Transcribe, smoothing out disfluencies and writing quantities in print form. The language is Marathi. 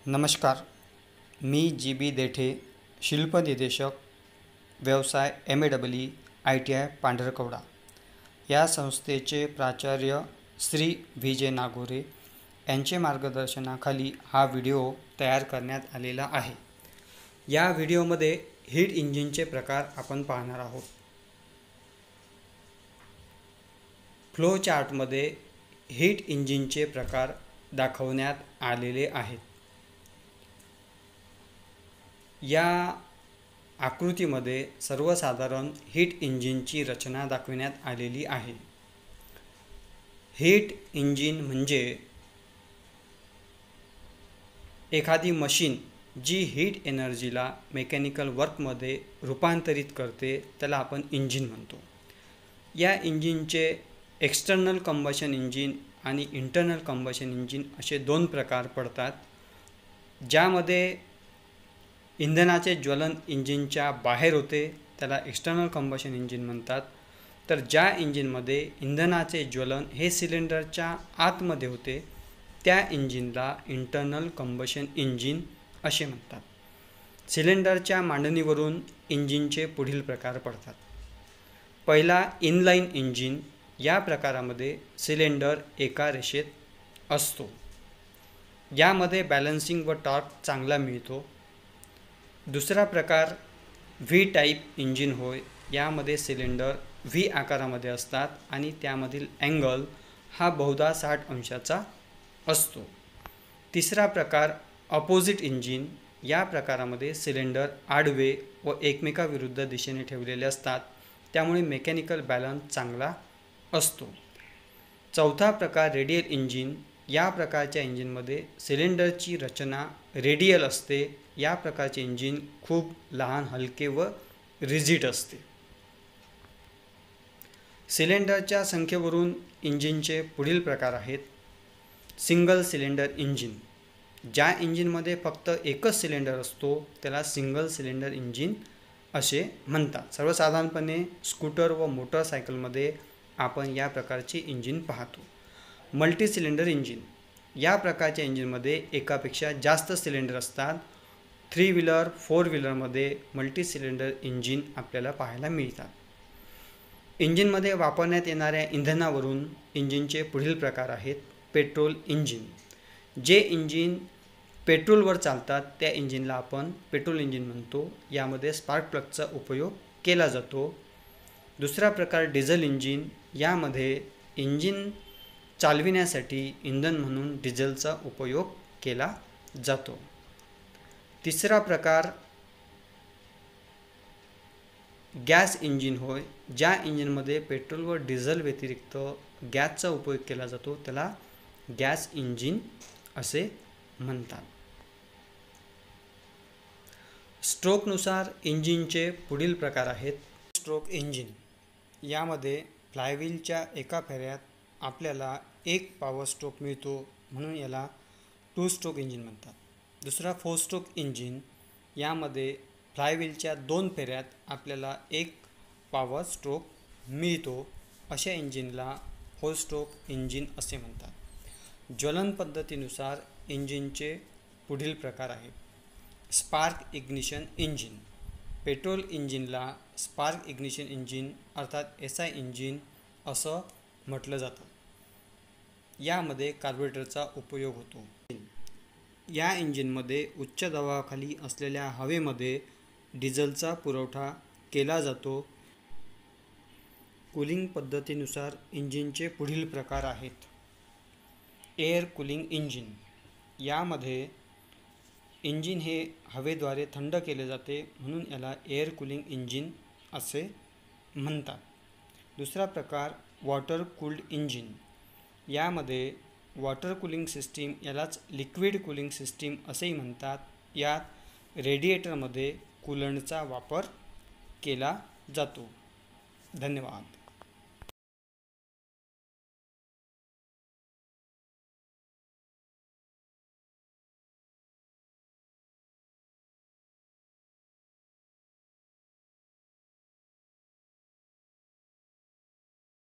नमस्कार, मी जी.बी. देठे, शिल्प निर्देशक, व्यवसाय MAEE ITI पांढरकवडा या संस्थेचे प्राचार्य श्री VJ नागोरे यांचे मार्गदर्शनाखाली हा व्हिडिओ तयार करण्यात आलेला आहे। या व्हिडिओमध्ये हीट इंजिनचे प्रकार आपण पाहणार आहोत। फ्लो चार्टमध्ये हीट इंजिनचे प्रकार दाखवण्यात आलेले आहेत। या आकृतीमध्ये सर्वसाधारण हीट इंजिनची रचना दाखवण्यात आलेली आहे। हीट इंजिन म्हणजे एखादी मशीन जी हीट एनर्जीला मेकॅनिकल वर्कमध्ये रूपांतरित करते, त्याला आपण इंजिन म्हणतो। या इंजिनचे एक्सटर्नल कंबशन इंजिन आणि इंटरनल कंबशन इंजिन असे दोन प्रकार पडतात, ज्यामध्ये इंधनाचे ज्वलन इंजिनच्या बाहेर होते त्याला एक्सटर्नल कंबशन इंजिन म्हणतात, तर ज्या इंजिनमध्ये इंधनाचे ज्वलन हे सिलेंडरच्या आतमध्ये होते त्या इंजिनला इंटरनल कंबशन इंजिन असे म्हणतात। सिलेंडरच्या मांडणीवरून इंजिनचे पुढील प्रकार पडतात। पहिला इनलाइन इंजिन। या प्रकारामध्ये सिलेंडर एका रेषेत असतो, यामध्ये बॅलन्सिंग व टॉर्क चांगला मिळतो। दुसरा प्रकार व्ही टाईप इंजिन होय। यामध्ये सिलेंडर व्ही आकारामध्ये असतात आणि त्यामधील अँगल हा बहुधा 60 अंशाचा असतो। तिसरा प्रकार अपोजिट इंजिन। या प्रकारामध्ये सिलेंडर आडवे व एकमेकाविरुद्ध दिशेने ठेवलेले असतात, त्यामुळे मेकॅनिकल बॅलन्स चांगला असतो। चौथा प्रकार रेडियल इंजिन। या प्रकारच्या इंजिनमध्ये सिलेंडरची रचना रेडियल असते। या प्रकारचे इंजिन खूप लहान, हलके व रिजिड असते। सिलेंडरच्या संख्येवरून इंजिनचे पुढील प्रकार आहेत। Single cylinder engine. ज्या इंजिनमध्ये फक्त एकच सिलेंडर असतो त्याला सिंगल सिलेंडर इंजिन असे म्हणतात। सर्वसाधारणपणे स्कूटर व मोटरसायकलमध्ये आपण या प्रकारचे इंजिन पाहतो। Multi cylinder engine. या प्रकारच्या इंजिनमध्ये एकापेक्षा जास्त सिलेंडर असतात। 3 व्हीलर 4 व्हीलरमध्ये मल्टी सिलेंडर इंजिन आपल्याला पाहायला मिळतात। इंजिनमध्ये वापरण्यात येणाऱ्या इंधनावरून इंजिनचे पुढील प्रकार आहेत। Petrol engine. जे इंजिन पेट्रोलवर चालतात त्या इंजिनला आपण पेट्रोल इंजिन म्हणतो। यामध्ये स्पार्क प्लगचा उपयोग केला जातो। दुसरा प्रकार डिझेल इंजिन। यामध्ये इंजिन चालविण्यासाठी इंधन म्हणून डिझेलचा उपयोग केला जातो। तिसरा प्रकार गॅस इंजिन होय। ज्या इंजिनमध्ये पेट्रोल व डिझेल व्यतिरिक्त गॅसचा उपयोग केला जातो त्याला गॅस इंजिन असे म्हणतात। स्ट्रोकनुसार इंजिनचे पुढील प्रकार आहेत। Stroke engine. यामध्ये फ्लायव्हीलच्या एका फेऱ्यात आपल्याला एक पॉवर स्ट्रोक मिळतो, म्हणून याला 2 स्ट्रोक इंजिन म्हणतात। दुसरा 4 स्ट्रोक इंजिन। यामध्ये फ्लायव्हीलच्या 2 फेऱ्यात आपल्याला एक पॉवर स्ट्रोक मिळतो, अशा इंजिनला 4 स्ट्रोक इंजिन असे म्हणतात। ज्वलन पद्धतीनुसार इंजिनचे पुढील प्रकार आहेत। Spark ignition engine. पेट्रोल इंजिनला स्पार्क इग्निशन इंजिन अर्थात SI इंजिन असं म्हटलं जातं। यामध्ये कार्बोरेटरचा उपयोग होतो। या इंजिनमध्ये उच्च दबावाखाली असलेल्या हवेमध्ये डिझेलचा पुरवठा केला जातो। कूलिंग पद्धतीनुसार इंजिनचे पुढील प्रकार आहेत। Air cooling engine. यामध्ये इंजिन हे हवेद्वारे थंड केले जाते, म्हणून याला एअर कूलिंग इंजिन असे म्हणतात। दुसरा प्रकार वॉटर कूल्ड इंजिन। यामध्ये वॉटर कूलिंग सिस्टीम, यालाच लिक्विड कूलिंग सिस्टीम असेही म्हणतात। यात रेडिएटरमध्ये कूलंटचा वापर केला जातो। धन्यवाद।